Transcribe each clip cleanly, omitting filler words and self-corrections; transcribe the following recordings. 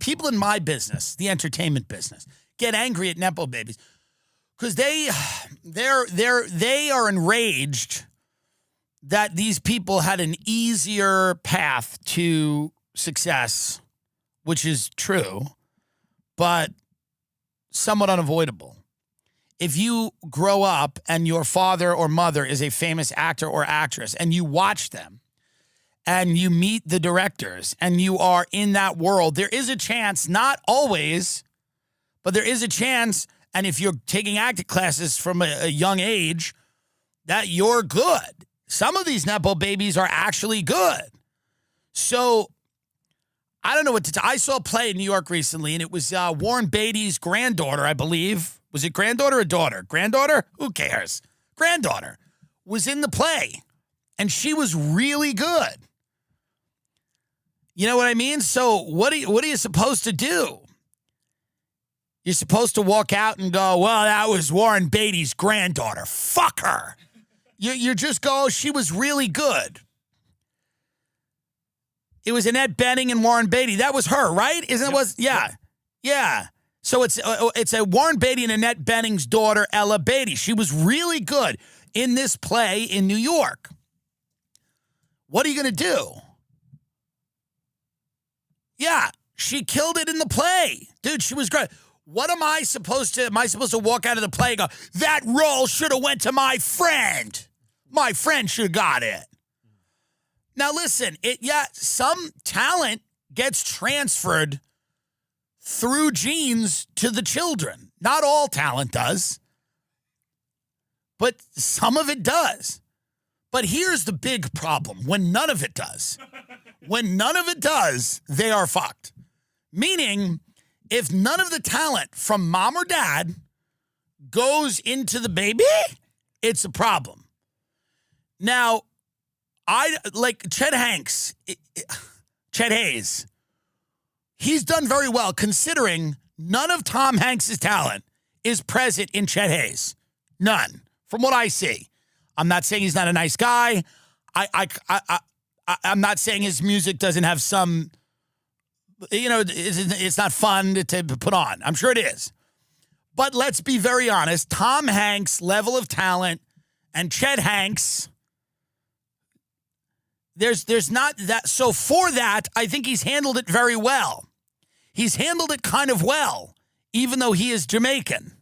people in my business, the entertainment business, get angry at Nepo babies because they are enraged that these people had an easier path to success, which is true, but somewhat unavoidable. If you grow up and your father or mother is a famous actor or actress and you watch them and you meet the directors and you are in that world, there is a chance, not always, but there is a chance, and if you're taking acting classes from a young age, that you're good. Some of these Nepo babies are actually good. So I don't know what to I saw a play in New York recently, and it was Warren Beatty's granddaughter, I believe. Was it granddaughter or daughter? Granddaughter? Who cares? Granddaughter was in the play, and she was really good. You know what I mean? So what are you supposed to do? You're supposed to walk out and go, well, that was Warren Beatty's granddaughter. Fuck her. You just go, she was really good. It was Annette Bening and Warren Beatty. That was her, right? Isn't it? Was yeah. So it's a Warren Beatty and Annette Bening's daughter, Ella Beatty. She was really good in this play in New York. What are you going to do? Yeah, she killed it in the play. Dude, she was great. What am I supposed to walk out of the play and go, that role should have went to my friend. My friend should have got it. Now listen, some talent gets transferred through genes to the children. Not all talent does, but some of it does. But here's the big problem: when none of it does. When none of it does, they are fucked. Meaning, if none of the talent from mom or dad goes into the baby, it's a problem. Now, I like Chet Hayes. He's done very well considering none of Tom Hanks' talent is present in Chet Hayes. None, from what I see. I'm not saying he's not a nice guy. I'm not saying his music doesn't have some, it's not fun to put on. I'm sure it is. But let's be very honest. Tom Hanks' level of talent and Chet Hanks, there's not that. So for that, I think he's handled it very well. He's handled it kind of well, even though he is Jamaican.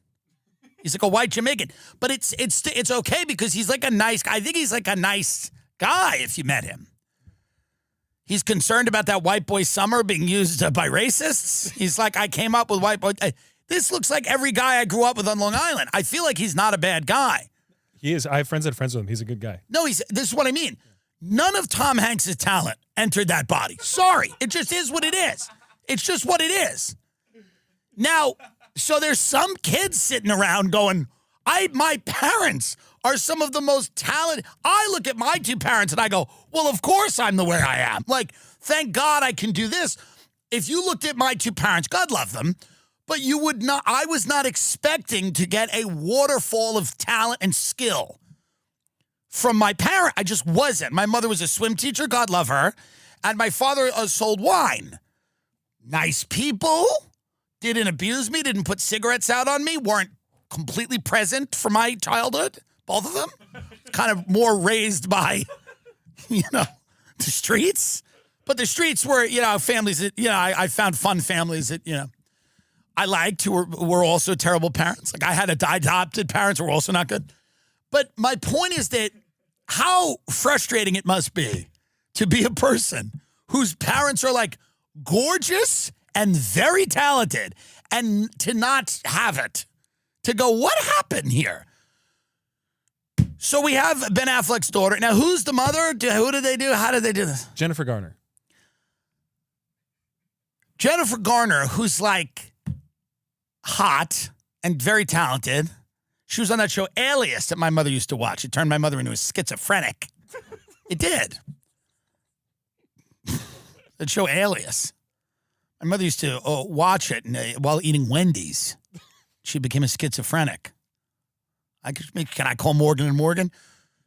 He's like a white Jamaican. But it's okay because he's like a nice guy. I think he's like a nice guy if you met him. He's concerned about that white boy summer being used by racists. He's like, I came up with white boy. This looks like every guy I grew up with on Long Island. I feel like he's not a bad guy. He is. I have friends that are friends with him. He's a good guy. No, this is what I mean. None of Tom Hanks' talent entered that body. Sorry. It just is what it is. It's just what it is. Now, so there's some kids sitting around going, my parents are some of the most talented. I look at my two parents and I go, well, of course I'm the way I am. Like, thank God I can do this. If you looked at my two parents, God love them, but you would not, I was not expecting to get a waterfall of talent and skill from my parent. I just wasn't. My mother was a swim teacher, God love her, and my father sold wine. Nice people, didn't abuse me, didn't put cigarettes out on me, weren't completely present for my childhood, both of them. Kind of more raised by, the streets. But the streets were, families that, I found fun families that, I liked who were also terrible parents. Like I had adopted parents who were also not good. But my point is that how frustrating it must be to be a person whose parents are like gorgeous and very talented and to not have it. To go, what happened here? So we have Ben Affleck's daughter. Now, who's the mother? Who did they do? How did they do this? Jennifer Garner. Jennifer Garner, who's like hot and very talented. She was on that show Alias that my mother used to watch. It turned my mother into a schizophrenic. It did. That show Alias. My mother used to watch it while eating Wendy's. She became a schizophrenic. Can I call Morgan and Morgan?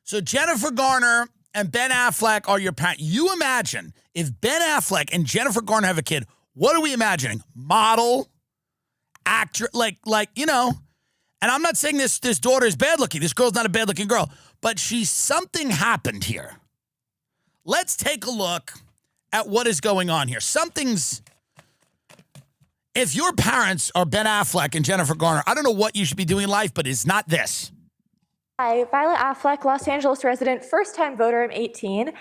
So Jennifer Garner and Ben Affleck are your parents. You imagine if Ben Affleck and Jennifer Garner have a kid, What are we imagining? Model, actor, like you know. And I'm not saying this daughter is bad looking. This girl's not a bad looking girl, but something happened here. Let's take a look at what is going on here. If your parents are Ben Affleck and Jennifer Garner, I don't know what you should be doing in life, but it's not this. Hi, Violet Affleck, Los Angeles resident, first-time voter. I'm 18.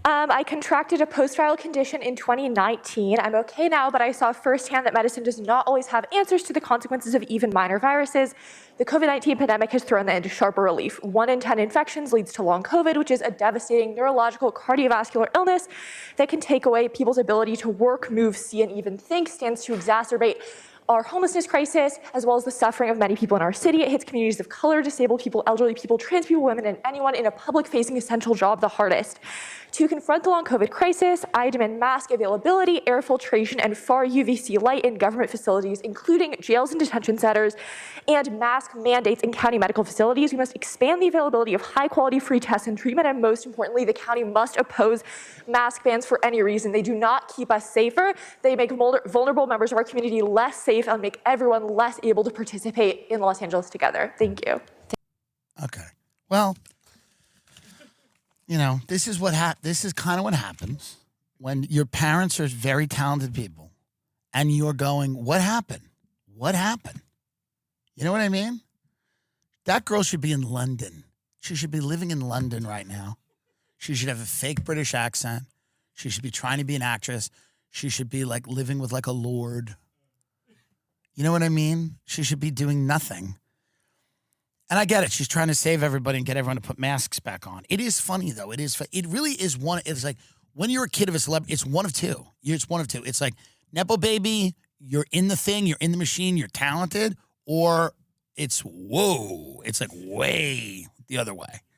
I contracted a post-trial condition in 2019. I'm okay now, but I saw firsthand that medicine does not always have answers to the consequences of even minor viruses. The COVID-19 pandemic has thrown that into sharper relief. 1 in 10 infections leads to long COVID, which is a devastating neurological cardiovascular illness that can take away people's ability to work, move, see, and even think, stands to exacerbate our homelessness crisis, as well as the suffering of many people in our city. It hits communities of color, disabled people, elderly people, trans people, women, and anyone in a public-facing essential job the hardest. To confront the long COVID crisis, I demand mask availability, air filtration, and far UVC light in government facilities, including jails and detention centers, and mask mandates in county medical facilities. We must expand the availability of high-quality free tests and treatment, and most importantly, the county must oppose mask bans for any reason. They do not keep us safer. They make vulnerable members of our community less safe and make everyone less able to participate in Los Angeles together. Thank you. Okay. Well, you know, this is kind of what happens when your parents are very talented people and you're going, what happened? What happened? You know what I mean? That girl should be in London. She should be living in London right now. She should have a fake British accent. She should be trying to be an actress. She should be like living with like a lord. You know what I mean? She should be doing nothing. And I get it. She's trying to save everybody and get everyone to put masks back on. It is funny, though. It really is one. It's like when you're a kid of a celebrity, it's one of two. It's one of two. It's like, Nepo baby, you're in the thing, you're in the machine, you're talented, or it's whoa. It's like way the other way.